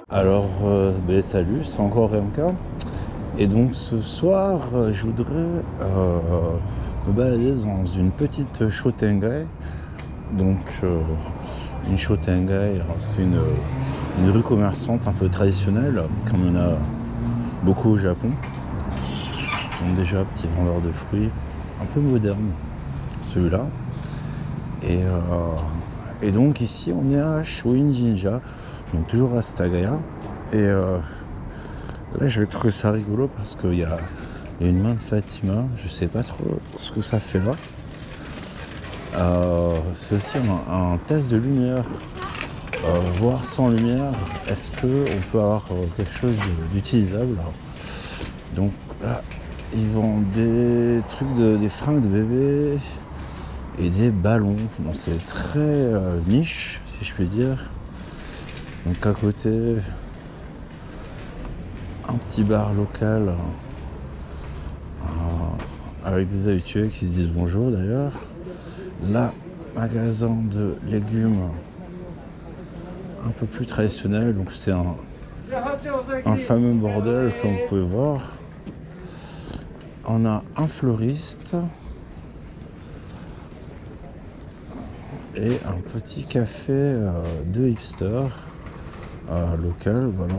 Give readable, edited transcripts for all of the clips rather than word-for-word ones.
Alors, salut, c'est encore MK. Et donc ce soir, je voudrais me balader dans une petite Shotengai. Donc, une Shotengai, c'est une rue commerçante un peu traditionnelle, comme on a beaucoup au Japon. Donc déjà, petit vendeur de fruits, un peu moderne, celui-là. Et donc ici, on est à Shoin-jinja, donc toujours à Stagaya. Et là, je vais trouver ça rigolo parce qu'il y a une main de Fatima. Je sais pas trop ce que ça fait là. C'est aussi un test de lumière. Voir sans lumière, est-ce qu'on peut avoir quelque chose d'utilisable? Donc là, ils vendent des trucs, des fringues de bébé et des ballons. Bon, c'est très niche, si je puis dire. Donc à côté, un petit bar local avec des habitués qui se disent bonjour d'ailleurs. Là, magasin de légumes un peu plus traditionnel, donc c'est un fameux bordel comme vous pouvez voir. On a un fleuriste et un petit café de hipster local, voilà.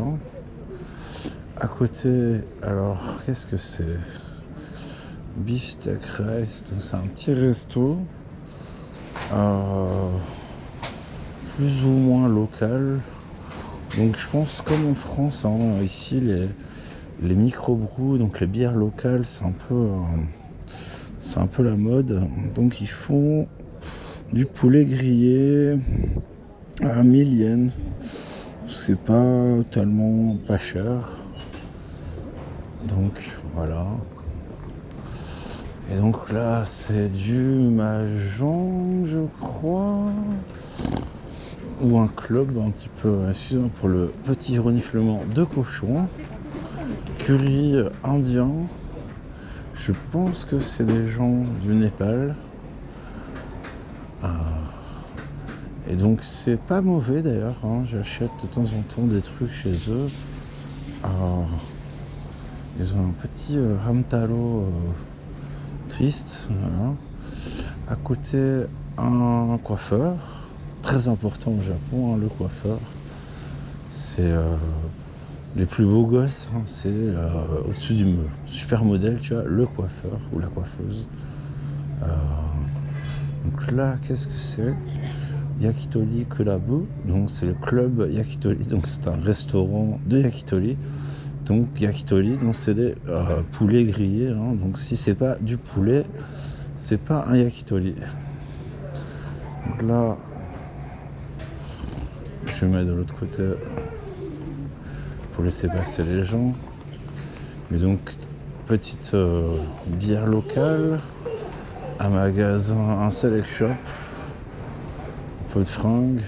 À côté, alors qu'est-ce que c'est? Beefsteak Rice, donc c'est un petit resto plus ou moins local. Donc je pense comme en France, hein, ici les micro-brous, donc les bières locales, c'est un peu la mode. Donc ils font du poulet grillé à 1000 yens. C'est pas tellement pas cher. Donc voilà. Et donc là, c'est du Mahjong, je crois. Ou un club un petit peu, excusez-moi pour le petit reniflement de cochon. Curry indien. Je pense que c'est des gens du Népal. Et donc c'est pas mauvais d'ailleurs, hein. J'achète de temps en temps des trucs chez eux. Ils ont un petit Hamtaro triste, voilà. À côté, un coiffeur, très important au Japon, hein, le coiffeur. C'est les plus beaux gosses, hein, c'est au-dessus du super modèle, tu vois, le coiffeur ou la coiffeuse. Donc là, qu'est-ce que c'est? Yakitori Club, donc c'est le club Yakitori, donc c'est un restaurant de yakitori. Donc yakitori, donc c'est des poulets grillés, hein. Donc si c'est pas du poulet, c'est pas un yakitori. Donc là, je mets de l'autre côté pour laisser passer les gens. Mais donc petite bière locale, un magasin, un select shop, un peu de fringues.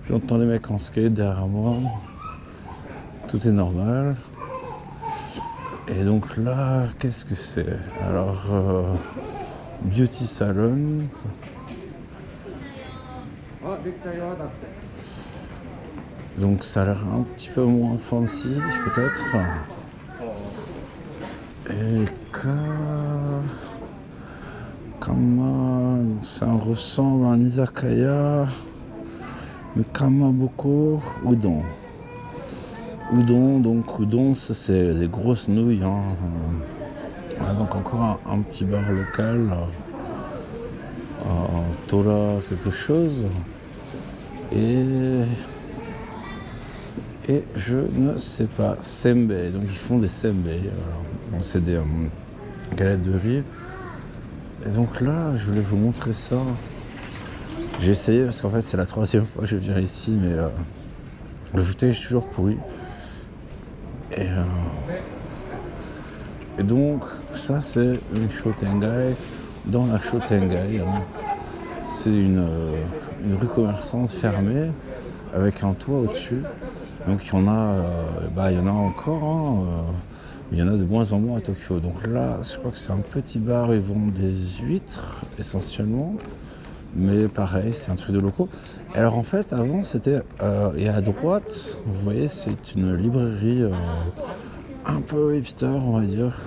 J'entends les mecs en skate derrière moi. Tout est normal. Et donc là, qu'est-ce que c'est? Alors, beauty salon. Donc ça a l'air un petit peu moins fancy, peut-être. Et ça ressemble à un izakaya. Mais kamaboko udon. Udon, ça c'est des grosses nouilles, hein. Voilà, donc encore un petit bar local, Tora quelque chose. Et je ne sais pas, senbei, donc ils font des senbei. Bon, c'est des galettes de riz. Et donc là, je voulais vous montrer ça. J'ai essayé parce qu'en fait c'est la 3e fois que je viens ici, mais le footage est toujours pourri. Et donc ça c'est une Shotengai dans la Shotengai, hein. C'est une rue commerçante fermée avec un toit au-dessus. Donc il y en a encore, hein, Mais il y en a de moins en moins à Tokyo. Donc là, je crois que c'est un petit bar, ils vendent des huîtres essentiellement. Mais pareil, c'est un truc de locaux. Alors en fait, avant, c'était... et à droite, vous voyez, c'est une librairie un peu hipster, on va dire.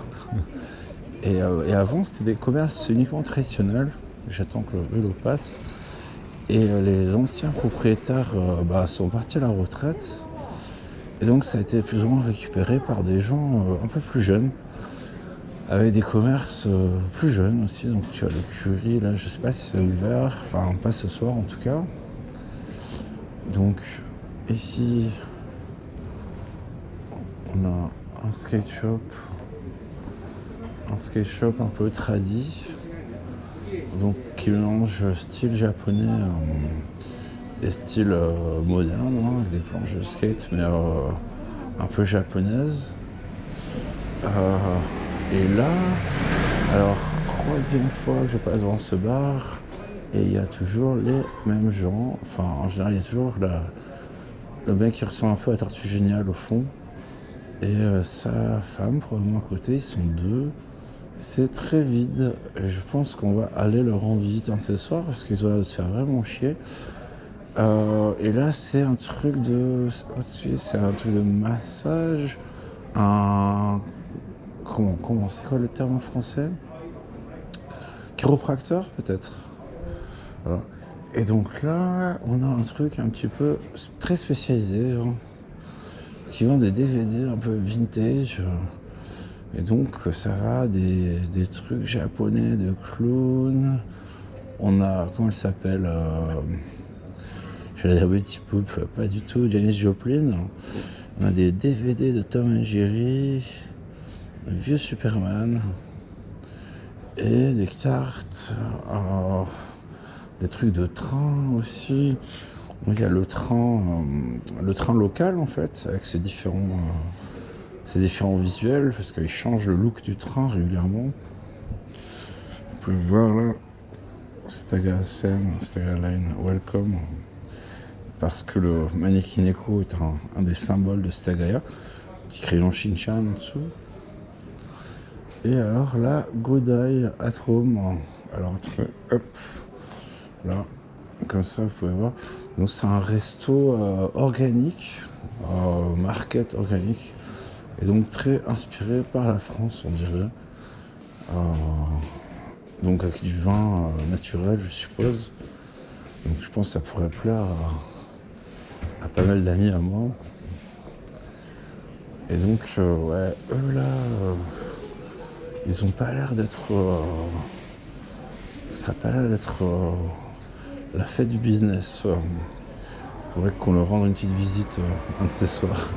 Et avant, c'était des commerces uniquement traditionnels. J'attends que le vélo passe. Et les anciens propriétaires sont partis à la retraite. Et donc ça a été plus ou moins récupéré par des gens un peu plus jeunes, avec des commerces plus jeunes aussi. Donc tu as le Curie, là je sais pas si c'est ouvert, enfin pas ce soir en tout cas. Donc ici on a un skate shop un peu tradi, donc qui mélange style japonais et style moderne, hein, avec des planches de skate mais un peu japonaises. Et là, alors troisième fois que je passe devant ce bar et il y a toujours les mêmes gens. Enfin, en général, il y a toujours le mec qui ressemble un peu à Tortue Géniale au fond et sa femme probablement à côté. Ils sont deux. C'est très vide. Et je pense qu'on va aller leur rendre visite un de ces soirs parce qu'ils ont l'air de se faire vraiment chier. Et là, c'est un truc de... Au-dessus, c'est un truc de massage. Comment c'est quoi le terme en français? Chiropracteur peut-être. Voilà. Et donc là, on a un truc un petit peu très spécialisé, hein, qui vend des DVD un peu vintage. Et donc ça va des trucs japonais de clowns. On a, comment elle s'appelle j'allais dire Betty Boop, pas du tout, Janis Joplin. On a des DVD de Tom and Jerry, vieux Superman, et des cartes, des trucs de train aussi. Il y a le train local en fait, avec ses différents visuels, parce qu'ils changent le look du train régulièrement. Vous pouvez voir là, Staga Line, welcome, parce que le Manekineko est un des symboles de Stagaya. Petit crayon Shinchan en dessous. Et alors là, Godai at Home. Alors hop, là, comme ça vous pouvez voir. Donc c'est un resto organique, market organique, et donc très inspiré par la France, on dirait. Donc avec du vin naturel, je suppose. Donc je pense que ça pourrait plaire à pas mal d'amis à moi. Et donc ouais, eux là, ils ont pas l'air d'être... ça n'a pas l'air d'être la fête du business. Il faudrait qu'on leur rende une petite visite un de ces soirs.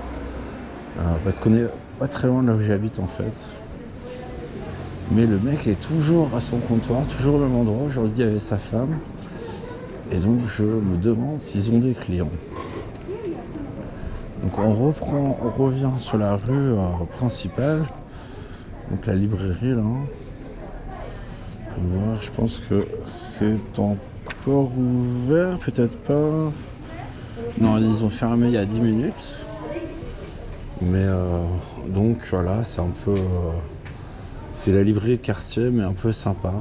Parce qu'on est pas très loin de là où j'habite en fait. Mais le mec est toujours à son comptoir, toujours au même endroit. Aujourd'hui avec sa femme. Et donc je me demande s'ils ont des clients. Donc on revient sur la rue principale. Donc la librairie là. Pour voir, je pense que c'est encore ouvert, peut-être pas. Non, ils ont fermé il y a 10 minutes. Mais donc voilà, c'est un peu... c'est la librairie de quartier, mais un peu sympa.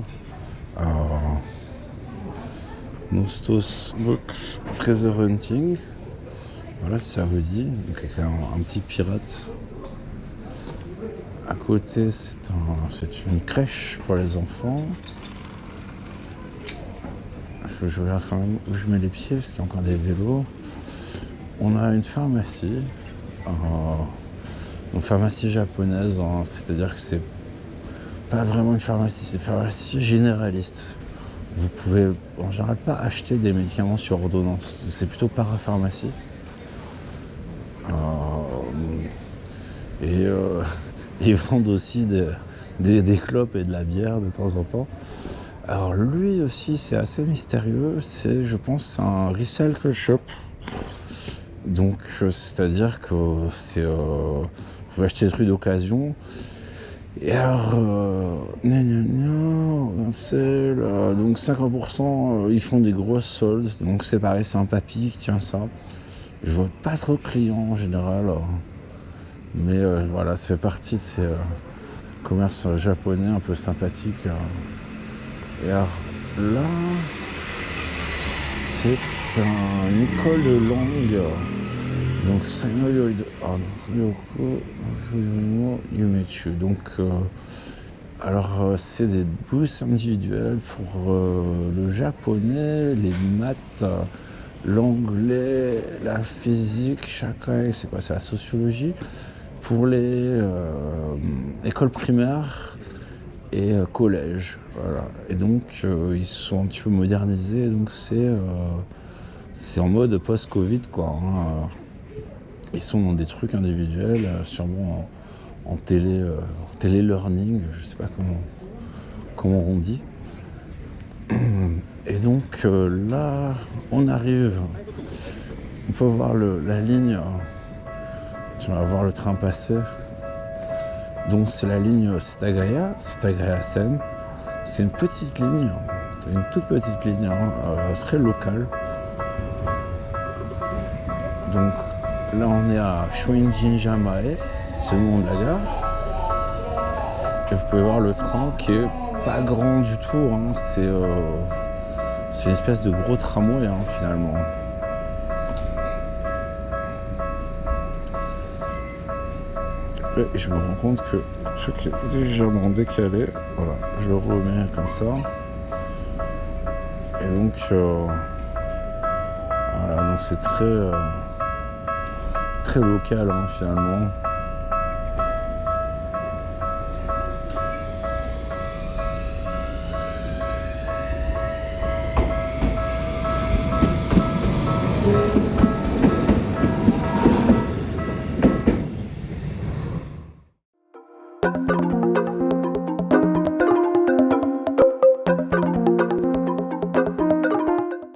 Nostos Books Treasure Hunting. Voilà, si ça vous dit. Donc avec un petit pirate. À côté, c'est une crèche pour les enfants. Je regarde quand même où je mets les pieds, parce qu'il y a encore des vélos. On a une pharmacie. Une pharmacie japonaise, hein, c'est-à-dire que c'est pas vraiment une pharmacie, c'est une pharmacie généraliste. Vous pouvez en général pas acheter des médicaments sur ordonnance, c'est plutôt parapharmacie. Et ils vendent aussi des clopes et de la bière de temps en temps. Alors lui aussi c'est assez mystérieux, c'est je pense un recycle shop. Donc c'est-à-dire que c'est vous pouvez acheter des trucs d'occasion. Et alors c'est donc 50%, ils font des grosses soldes. Donc c'est pareil, c'est un papy qui tient ça. Je vois pas trop de clients en général. Mais voilà, ça fait partie de ces commerces japonais un peu sympathiques. Et alors là, c'est une école de langue. Donc, Yumechu. Donc, alors, c'est des bourses individuelles pour le japonais, les maths, l'anglais, la physique, chacun, c'est quoi? C'est la sociologie. Pour les écoles primaires et collèges. Voilà. Et donc, ils sont un petit peu modernisés. Donc, c'est en mode post-Covid, quoi. Hein. Ils sont dans des trucs individuels, sûrement en télé-learning, je sais pas comment on dit. Et donc là, on arrive, on peut voir la ligne, on va voir le train passer. Donc c'est la ligne Setagaya-sen. C'est une petite ligne, c'est une toute petite ligne, très locale. Donc là, on est à Shoinjin-Jamae, c'est le nom de la gare. Et vous pouvez voir le train qui est pas grand du tout. Hein. C'est une espèce de gros tramway, hein, finalement. Et je me rends compte que le truc est légèrement décalé. Voilà, je le remets comme ça. Et donc, voilà, donc c'est très local, hein, finalement.